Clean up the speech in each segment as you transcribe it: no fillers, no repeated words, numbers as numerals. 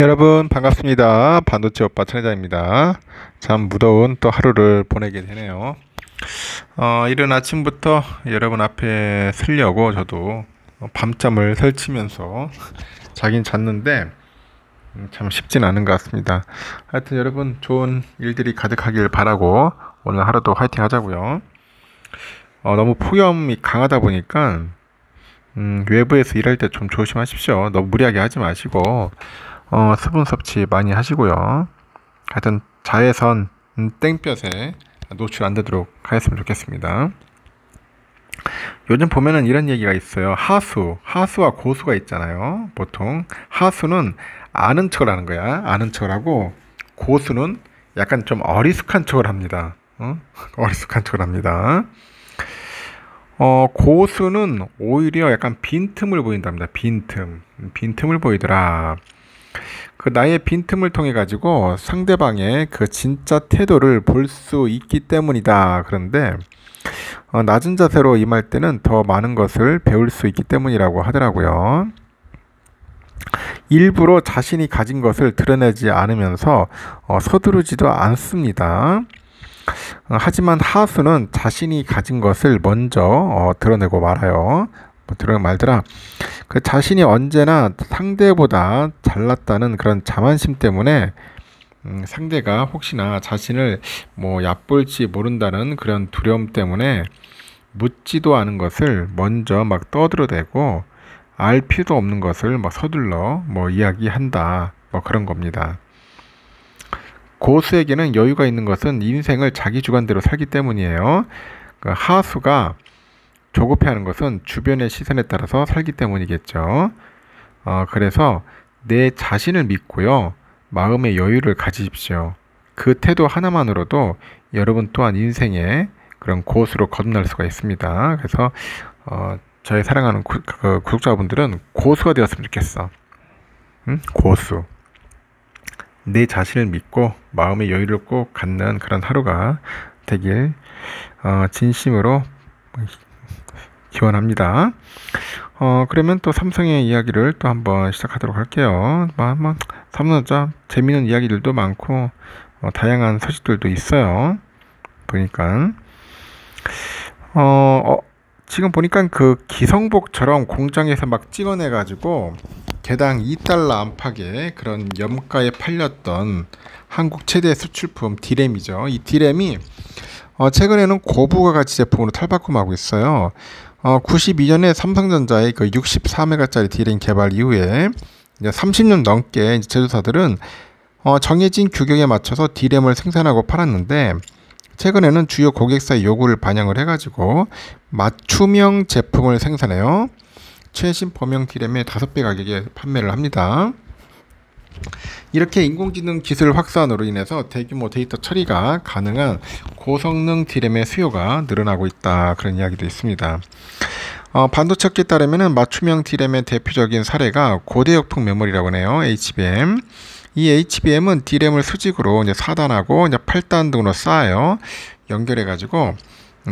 여러분 반갑습니다. 반도체 오빠 천혜자입니다. 참 무더운 또 하루를 보내게 되네요. 이른 아침부터 여러분 앞에 서려고 저도 밤잠을 설치면서 자긴 잤는데 참 쉽진 않은 것 같습니다. 하여튼 여러분 좋은 일들이 가득하길 바라고 오늘 하루도 화이팅 하자고요. 너무 폭염이 강하다 보니까 외부에서 일할 때 좀 조심하십시오. 너무 무리하게 하지 마시고 수분 섭취 많이 하시고요. 하여튼 자외선 땡볕에 노출 안 되도록 하였으면 좋겠습니다. 요즘 보면은 이런 얘기가 있어요. 하수와 고수가 있잖아요. 보통 하수는 아는 척을 하는 거야. 아는 척을 하고, 고수는 약간 좀 어리숙한 척을 합니다. 어리숙한 척을 합니다. 고수는 오히려 약간 빈틈을 보인답니다. 빈틈을 보이더라. 그 나의 빈틈을 통해 가지고 상대방의 그 진짜 태도를 볼 수 있기 때문이다. 그런데 낮은 자세로 임할 때는 더 많은 것을 배울 수 있기 때문이라고 하더라고요. 일부러 자신이 가진 것을 드러내지 않으면서 서두르지도 않습니다. 하지만 하수는 자신이 가진 것을 먼저 드러내고 말아요. 드러내고 말더라. 그 자신이 언제나 상대보다 잘났다는 그런 자만심 때문에 상대가 혹시나 자신을 얕볼지 모른다는 그런 두려움 때문에 묻지도 않은 것을 먼저 막 떠들어대고 알 필요도 없는 것을 서둘러 이야기한다. 그런 겁니다. 고수에게는 여유가 있는 것은 인생을 자기 주관대로 살기 때문이에요. 그 하수가 조급해하는 것은 주변의 시선에 따라서 살기 때문이겠죠. 그래서 내 자신을 믿고요. 마음의 여유를 가지십시오. 그 태도 하나만으로도 여러분 또한 인생의 그런 고수로 거듭날 수가 있습니다. 그래서 저의 사랑하는 구독자분들은 고수가 되었으면 좋겠어. 고수. 내 자신을 믿고 마음의 여유를 꼭 갖는 그런 하루가 되길 진심으로 기원합니다. 그러면 또 삼성의 이야기를 또 한번 시작하도록 할게요. 삼성전자 재미있는 이야기들도 많고 다양한 소식들도 있어요. 보니까 지금 보니까 그 기성복처럼 공장에서 막 찍어내가지고 개당 2달러 안팎의 그런 염가에 팔렸던 한국 최대 수출품 D램이죠. 이 D램이 최근에는 고부가 가치 제품으로 탈바꿈하고 있어요. 92년에 삼성전자의 그 64메가짜리 D램 개발 이후에 이제 30년 넘게 제조사들은 정해진 규격에 맞춰서 D램을 생산하고 팔았는데, 최근에는 주요 고객사의 요구를 반영을 해가지고 맞춤형 제품을 생산해요. 최신 범용 D램의 5배 가격에 판매를 합니다. 이렇게 인공지능 기술 확산으로 인해서 대규모 데이터 처리가 가능한 고성능 D램의 수요가 늘어나고 있다. 그런 이야기도 있습니다. 반도체 업계에 따르면 맞춤형 D램의 대표적인 사례가 고대역풍 메모리라고 하네요. HBM. 이 HBM은 D램을 수직으로 이제 4단하고 이제 8단 등으로 쌓아요. 연결해가지고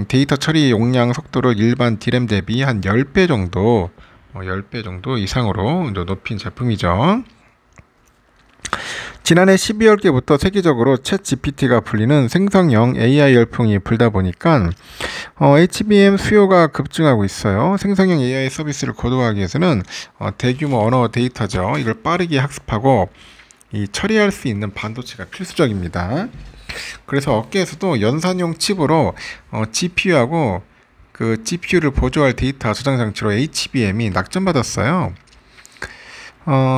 데이터 처리 용량 속도를 일반 D램 대비 한 10배 정도, 10배 정도 이상으로 높인 제품이죠. 지난해 12월께부터 세계적으로 챗 GPT가 불리는 생성형 AI 열풍이 불다 보니까 HBM 수요가 급증하고 있어요. 생성형 AI 서비스를 거듭하기 위해서는 대규모 언어 데이터죠. 이걸 빠르게 학습하고 처리할 수 있는 반도체가 필수적입니다. 그래서 업계에서도 연산용 칩으로 GPU하고 그 GPU를 보조할 데이터 저장 장치로 HBM이 낙점받았어요.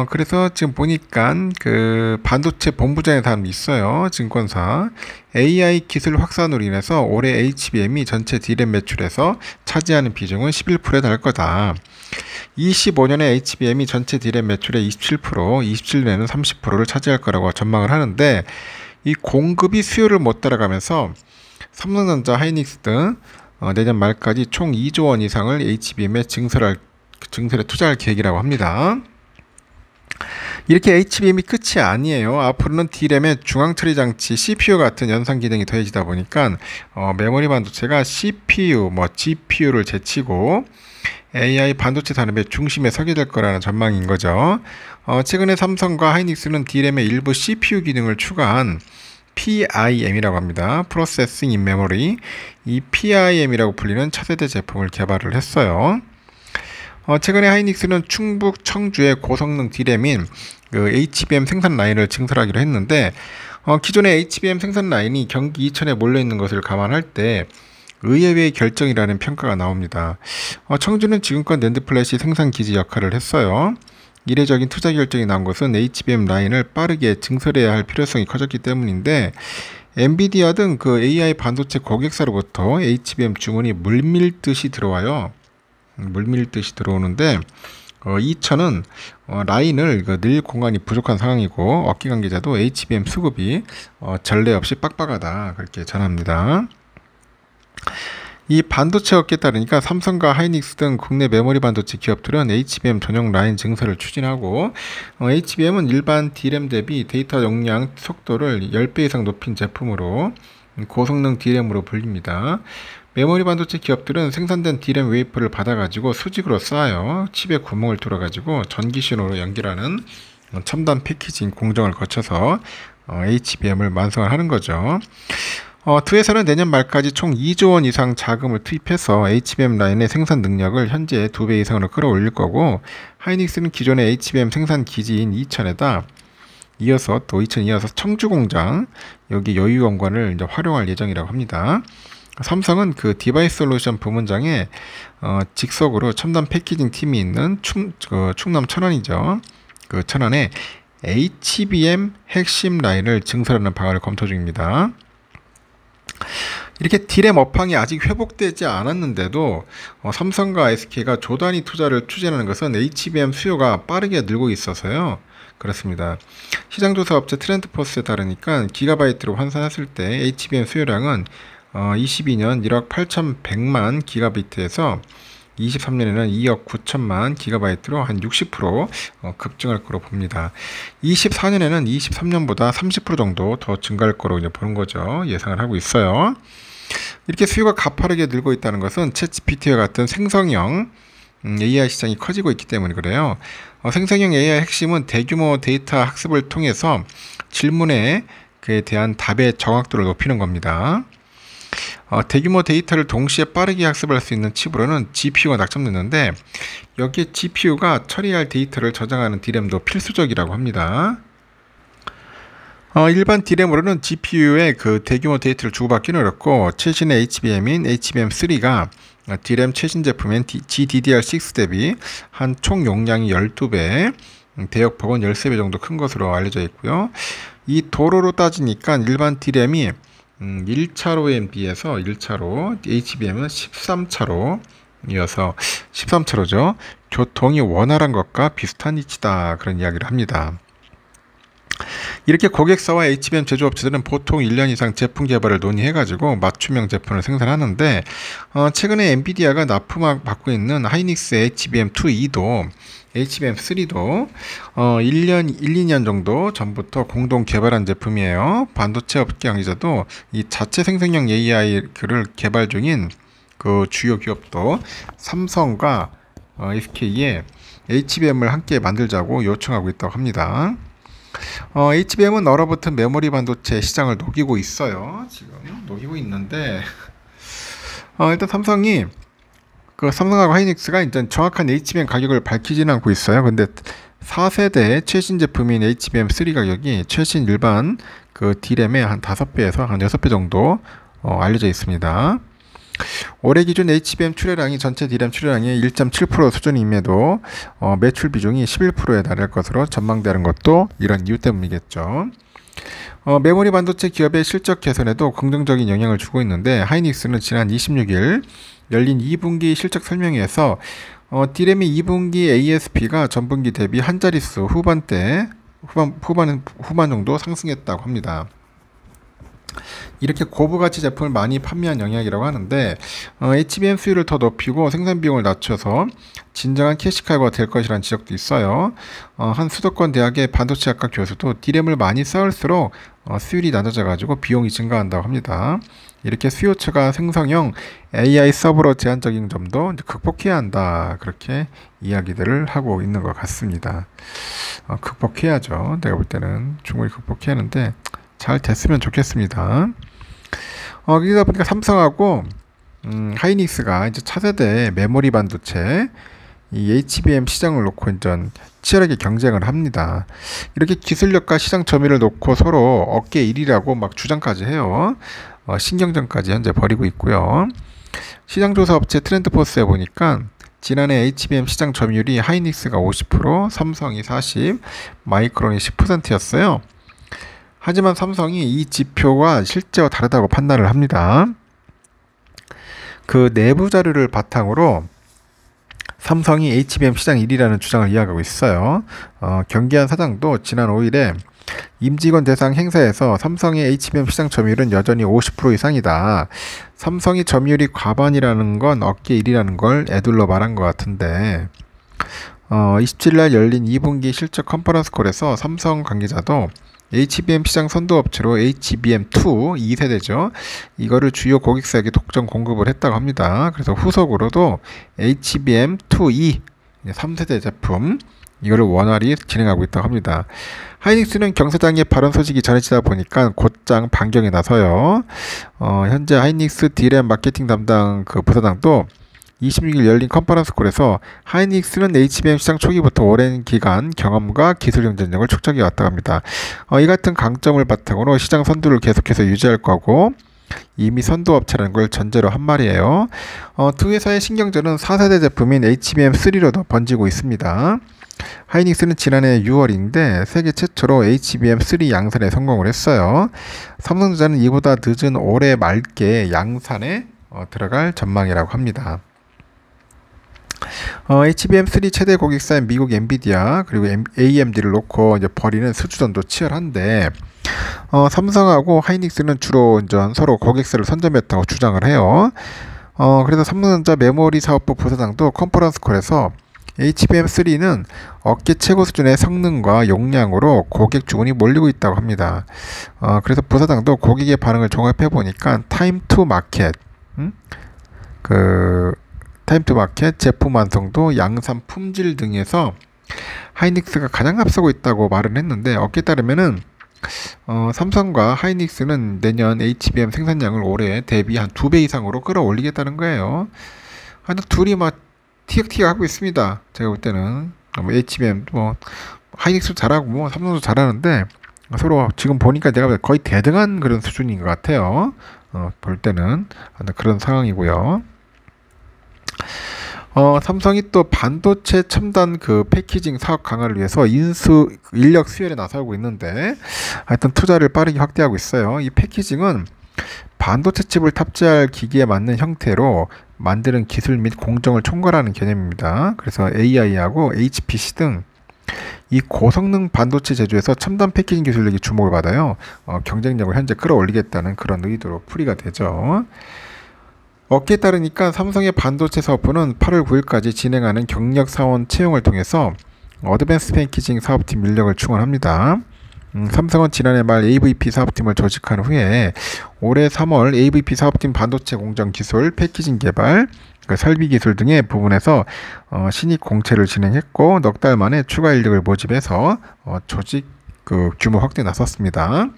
그래서 지금 보니까 그 반도체 본부장에 사람이 있어요. 증권사. AI 기술 확산으로 인해서 올해 HBM이 전체 D램 매출에서 차지하는 비중은 11%에 달할 거다. 25년에 HBM이 전체 D램 매출의 27%, 27년에는 30%를 차지할 거라고 전망을 하는데, 이 공급이 수요를 못 따라가면서 삼성전자, 하이닉스 등 내년 말까지 총 2조 원 이상을 HBM에 증설에 투자할 계획이라고 합니다. 이렇게 HBM이 끝이 아니에요. 앞으로는 D램에 중앙 처리 장치 CPU 같은 연상 기능이 더해지다 보니까 메모리 반도체가 CPU, GPU를 제치고 AI 반도체 산업의 중심에 서게 될 거라는 전망인 거죠. 최근에 삼성과 하이닉스는 D램에 일부 CPU 기능을 추가한 PIM이라고 합니다. Processing in Memory. 이 PIM이라고 불리는 차세대 제품을 개발을 했어요. 최근에 하이닉스는 충북 청주의 고성능 D램인 그 HBM 생산 라인을 증설하기로 했는데 기존의 HBM 생산 라인이 경기 이천에 몰려있는 것을 감안할 때 의외의 결정이라는 평가가 나옵니다. 청주는 지금껏 낸드 플래시 생산 기지 역할을 했어요. 이례적인 투자 결정이 나온 것은 HBM 라인을 빠르게 증설해야 할 필요성이 커졌기 때문인데 엔비디아 등 그 AI 반도체 고객사로부터 HBM 주문이 물밀듯이 들어와요. 물밀듯이 들어오는데 이천은 라인을 늘 공간이 부족한 상황이고 업계 관계자도 HBM 수급이 전례 없이 빡빡하다 그렇게 전합니다. 이 반도체 업계에 따르니까 삼성과 하이닉스 등 국내 메모리 반도체 기업들은 HBM 전용 라인 증설을 추진하고 HBM은 일반 D램 대비 데이터 용량 속도를 10배 이상 높인 제품으로 고성능 D램으로 불립니다. 메모리 반도체 기업들은 생산된 D램 웨이퍼를 받아가지고 수직으로 쌓아요. 칩에 구멍을 뚫어가지고 전기 신호로 연결하는 첨단 패키징 공정을 거쳐서 HBM을 완성하는 거죠. 두 회사는 내년 말까지 총 2조 원 이상 자금을 투입해서 HBM 라인의 생산 능력을 현재 2배 이상으로 끌어올릴 거고 하이닉스는 기존의 HBM 생산 기지인 이천에다 이어서 청주 공장 여기 여유 공간을 이제 활용할 예정이라고 합니다. 삼성은 그 디바이스 솔루션 부문장에 직속으로 첨단 패키징 팀이 있는 충남 천안이죠. 그 천안에 HBM 핵심 라인을 증설하는 방안을 검토 중입니다. 이렇게 D램 업황이 아직 회복되지 않았는데도 삼성과 SK가 조단위 투자를 추진하는 것은 HBM 수요가 빠르게 늘고 있어서요. 그렇습니다. 시장조사 업체 트렌드포스에 따르니까 기가바이트로 환산했을 때 HBM 수요량은 22년 1억 8,100만 기가바이트에서 23년에는 2억 9천만 기가바이트로 한 60% 급증할 거로 봅니다. 24년에는 23년보다 30% 정도 더 증가할 거로 이제 보는 거죠. 예상을 하고 있어요. 이렇게 수요가 가파르게 늘고 있다는 것은 챗GPT와 같은 생성형 AI 시장이 커지고 있기 때문에 그래요. 생성형 AI 핵심은 대규모 데이터 학습을 통해서 질문에 그에 대한 답의 정확도를 높이는 겁니다. 대규모 데이터를 동시에 빠르게 학습할 수 있는 칩으로는 GPU가 낙점됐는데 여기에 GPU가 처리할 데이터를 저장하는 D램도 필수적이라고 합니다. 일반 D램으로는 GPU에 그 대규모 데이터를 주고받기는 어렵고 최신의 HBM인 HBM3가 D램 최신 제품인 GDDR6 대비 한 총 용량이 12배, 대역폭은 13배 정도 큰 것으로 알려져 있고요. 이 도로로 따지니까 일반 D램이 1차로에 비해서 1차로, HBM은 13차로 이어서 13차로죠. 교통이 원활한 것과 비슷한 위치다 그런 이야기를 합니다. 이렇게 고객사와 HBM 제조업체들은 보통 1년 이상 제품 개발을 논의해가지고 맞춤형 제품을 생산하는데 최근에 엔비디아가 납품 받고 있는 하이닉스의 HBM2E도 HBM3도 1년, 2년 정도 전부터 공동 개발한 제품이에요. 반도체 업계 관계자도 이 자체 생성형 AI를 개발 중인 그 주요 기업도 삼성과 SK에 HBM을 함께 만들자고 요청하고 있다고 합니다. HBM은 얼어붙은 메모리 반도체 시장을 녹이고 있어요. 지금 녹이고 있는데 일단 삼성하고 하이닉스가 일단 정확한 HBM 가격을 밝히지는 않고 있어요. 근데 4세대 최신 제품인 HBM3 가격이 최신 일반 그 D램의 한 5배에서 한 6배 정도 알려져 있습니다. 올해 기준 HBM 출하량이 전체 D램 출하량의 1.7% 수준임에도 매출 비중이 11%에 달할 것으로 전망되는 것도 이런 이유 때문이겠죠. 메모리 반도체 기업의 실적 개선에도 긍정적인 영향을 주고 있는데 하이닉스는 지난 26일 열린 2분기 실적 설명회에서 D램의 2분기 ASP가 전분기 대비 한 자릿수 후반 정도 상승했다고 합니다. 이렇게 고부가치 제품을 많이 판매한 영역이라고 하는데 HBM 수율을 더 높이고 생산 비용을 낮춰서 진정한 캐시카우가 될 것이라는 지적도 있어요. 한 수도권 대학의 반도체학과 교수도 D램을 많이 쌓을수록 수율이 낮아져 가지고 비용이 증가한다고 합니다. 이렇게 수요처가 생성형 AI 서버로 제한적인 점도 이제 극복해야 한다, 그렇게 이야기들을 하고 있는 것 같습니다. 극복해야죠. 내가 볼 때는 충분히 극복해야 하는데 잘 됐으면 좋겠습니다. 그러다 보니까 삼성하고 하이닉스가 이제 차세대 메모리 반도체 이 HBM 시장을 놓고 이제 치열하게 경쟁을 합니다. 이렇게 기술력과 시장 점유율을 놓고 서로 어깨 1위라고 막 주장까지 해요. 신경전까지 현재 벌이고 있고요. 시장조사 업체 트렌드포스에 보니까 지난해 HBM 시장 점유율이 하이닉스가 50%, 삼성이 40%, 마이크론이 10%였어요. 하지만 삼성이 이 지표가 실제와 다르다고 판단을 합니다. 그 내부 자료를 바탕으로 삼성이 HBM 시장 1위라는 주장을 이어가고 있어요. 경기한 사장도 지난 5일에 임직원 대상 행사에서 삼성의 HBM 시장 점유율은 여전히 50% 이상이다. 삼성이 점유율이 과반이라는 건 어깨 1위라는 걸 애둘러 말한 것 같은데 27일 열린 2분기 실적 컨퍼런스 콜에서 삼성 관계자도 HBM 시장 선도업체로 HBM2 2세대죠. 이거를 주요 고객사에게 독점 공급을 했다고 합니다. 그래서 후속으로도 HBM2E 3세대 제품 이거를 원활히 진행하고 있다고 합니다. 하이닉스는 경사장의 발언 소식이 전해지다 보니까 곧장 반경에 나서요. 현재 하이닉스 D램 마케팅 담당 그 부사장도 26일 열린 컨퍼런스 콜에서 하이닉스는 HBM 시장 초기부터 오랜 기간 경험과 기술 경쟁력을 축적해 왔다고 합니다. 이 같은 강점을 바탕으로 시장 선두를 계속해서 유지할 거고 이미 선도업체라는 걸 전제로 한 말이에요. 두 회사의 신경전은 4세대 제품인 HBM3로도 번지고 있습니다. 하이닉스는 지난해 6월인데 세계 최초로 HBM3 양산에 성공을 했어요. 삼성전자는 이보다 늦은 올해 말께 양산에 들어갈 전망이라고 합니다. HBM3 최대 고객사인 미국 엔비디아 그리고 AMD를 놓고 이제 벌이는 수주전도 치열한데 삼성하고 하이닉스는 주로 이제 서로 고객사를 선점했다고 주장을 해요. 그래서 삼성전자 메모리 사업부 부사장도 컨퍼런스 콜에서 HBM3는 업계 최고 수준의 성능과 용량으로 고객 주문이 몰리고 있다고 합니다. 그래서 부사장도 고객의 반응을 종합해 보니까 타임 투 마켓, 타임 투 마켓, 제품 완성도, 양산 품질 등에서 하이닉스가 가장 앞서고 있다고 말을 했는데 업계에 따르면은 삼성과 하이닉스는 내년 HBM 생산량을 올해 대비 한 2배 이상으로 끌어올리겠다는 거예요. 하여튼 둘이 막 티격태격 하고 있습니다. 제가 볼 때는 HBM 하이닉스도 잘하고 삼성도 잘하는데 서로 지금 보니까 내가 거의 대등한 그런 수준인 것 같아요. 볼 때는 그런 상황이고요. 삼성이 또 반도체 첨단 그 패키징 사업 강화를 위해서 인력 수혈에 나서고 있는데 하여튼 투자를 빠르게 확대하고 있어요. 이 패키징은 반도체 칩을 탑재할 기기에 맞는 형태로 만드는 기술 및 공정을 총괄하는 개념입니다. 그래서 AI하고 HPC 등 이 고성능 반도체 제조에서 첨단 패키징 기술력이 주목을 받아요. 경쟁력을 현재 끌어올리겠다는 그런 의도로 풀이가 되죠. 업계에 따르니까 삼성의 반도체 사업부는 8월 9일까지 진행하는 경력 사원 채용을 통해서 어드밴스 패키징 사업팀 인력을 충원합니다. 삼성은 지난해 말 AVP 사업팀을 조직한 후에 올해 3월 AVP 사업팀 반도체 공정 기술, 패키징 개발, 설비 기술 등의 부분에서 신입 공채를 진행했고 넉 달 만에 추가 인력을 모집해서 조직 규모 확대에 나섰습니다.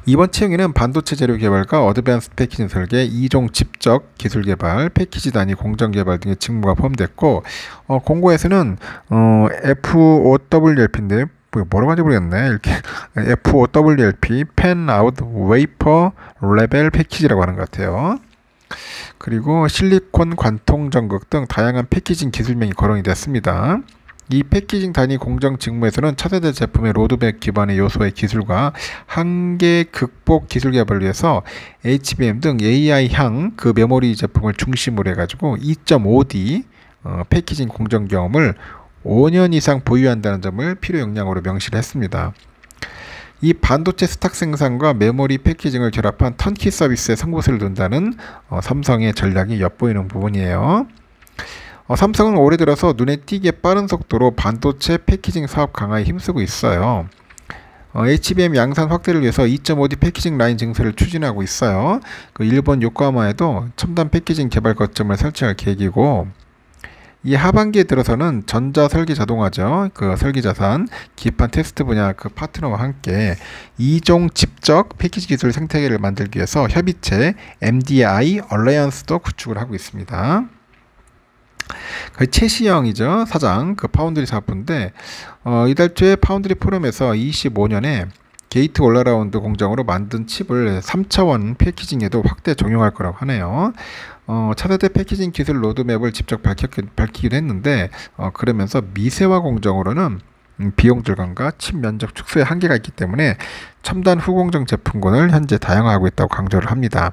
이번 채용에는 반도체 재료 개발과 어드밴스 패키징 설계, 2종 집적 기술 개발, 패키지 단위 공정 개발 등의 직무가 포함됐고 공고에서는 FOWLP인데 뭐라고 하는지 모르겠네. 이렇게 FOWLP, 펜 아웃 웨이퍼 레벨 패키지라고 하는 것 같아요. 그리고 실리콘 관통 전극 등 다양한 패키징 기술명이 거론이 됐습니다. 이 패키징 단위 공정 직무에서는 차세대 제품의 로드맵 기반의 요소의 기술과 한계 극복 기술 개발을 위해서 HBM 등 AI향 그 메모리 제품을 중심으로 해가지고 2.5D 패키징 공정 경험을 5년 이상 보유한다는 점을 필요 역량으로 명시를 했습니다. 이 반도체 스탁 생산과 메모리 패키징을 결합한 턴키 서비스에 승부수를 둔다는 삼성의 전략이 엿보이는 부분이에요. 삼성은 올해 들어서 눈에 띄게 빠른 속도로 반도체 패키징 사업 강화에 힘쓰고 있어요. HBM 양산 확대를 위해서 2.5D 패키징 라인 증설을 추진하고 있어요. 그 일본 요코하마에도 첨단 패키징 개발 거점을 설치할 계획이고, 이 하반기에 들어서는 전자 설계 자동화죠. 그 설계 자산, 기판 테스트 분야 그 파트너와 함께 이종 집적 패키지 기술 생태계를 만들기 위해서 협의체 MDI 얼라이언스도 구축을 하고 있습니다. 그 최시영이죠. 사장 그 파운드리 사업부인데 이달 초에 파운드리 포럼에서 25년에 게이트 올라라운드 공정으로 만든 칩을 3차원 패키징에도 확대 적용할 거라고 하네요. 차세대 패키징 기술 로드맵을 직접 밝히기도 했는데 그러면서 미세화 공정으로는 비용 절감과 칩 면적 축소에 한계가 있기 때문에 첨단 후공정 제품군을 현재 다양화하고 있다고 강조를 합니다.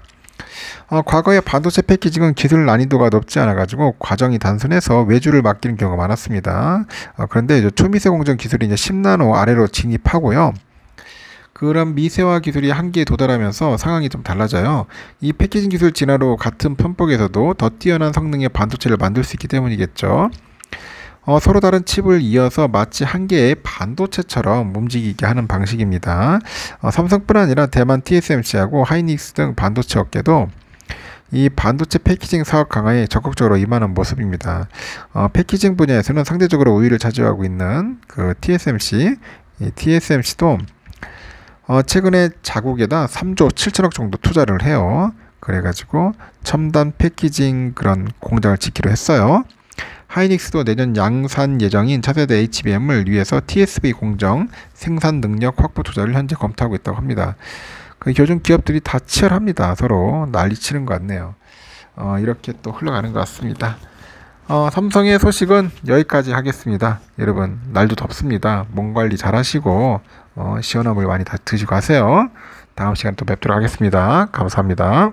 과거에 반도체 패키징은 기술 난이도가 높지 않아가지고 과정이 단순해서 외주를 맡기는 경우가 많았습니다. 그런데 이제 초미세 공정 기술이 이제 10나노 아래로 진입하고요. 그런 미세화 기술이 한계에 도달하면서 상황이 좀 달라져요. 이 패키징 기술 진화로 같은 편법에서도 더 뛰어난 성능의 반도체를 만들 수 있기 때문이겠죠. 서로 다른 칩을 이어서 마치 한 개의 반도체처럼 움직이게 하는 방식입니다. 삼성뿐 아니라 대만 TSMC하고 하이닉스 등 반도체 업계도 이 반도체 패키징 사업 강화에 적극적으로 임하는 모습입니다. 패키징 분야에서는 상대적으로 우위를 차지하고 있는 그 TSMC도 최근에 자국에다 3조 7천억 정도 투자를 해요. 그래가지고 첨단 패키징 그런 공장을 짓기로 했어요. 하이닉스도 내년 양산 예정인 차세대 HBM을 위해서 TSV 공정 생산 능력 확보 투자를 현재 검토하고 있다고 합니다. 요즘 기업들이 다 치열합니다. 서로 난리치는 것 같네요. 이렇게 또 흘러가는 것 같습니다. 삼성의 소식은 여기까지 하겠습니다. 여러분 날도 덥습니다. 몸 관리 잘 하시고 시원한 물 많이 다 드시고 가세요. 다음 시간에 또 뵙도록 하겠습니다. 감사합니다.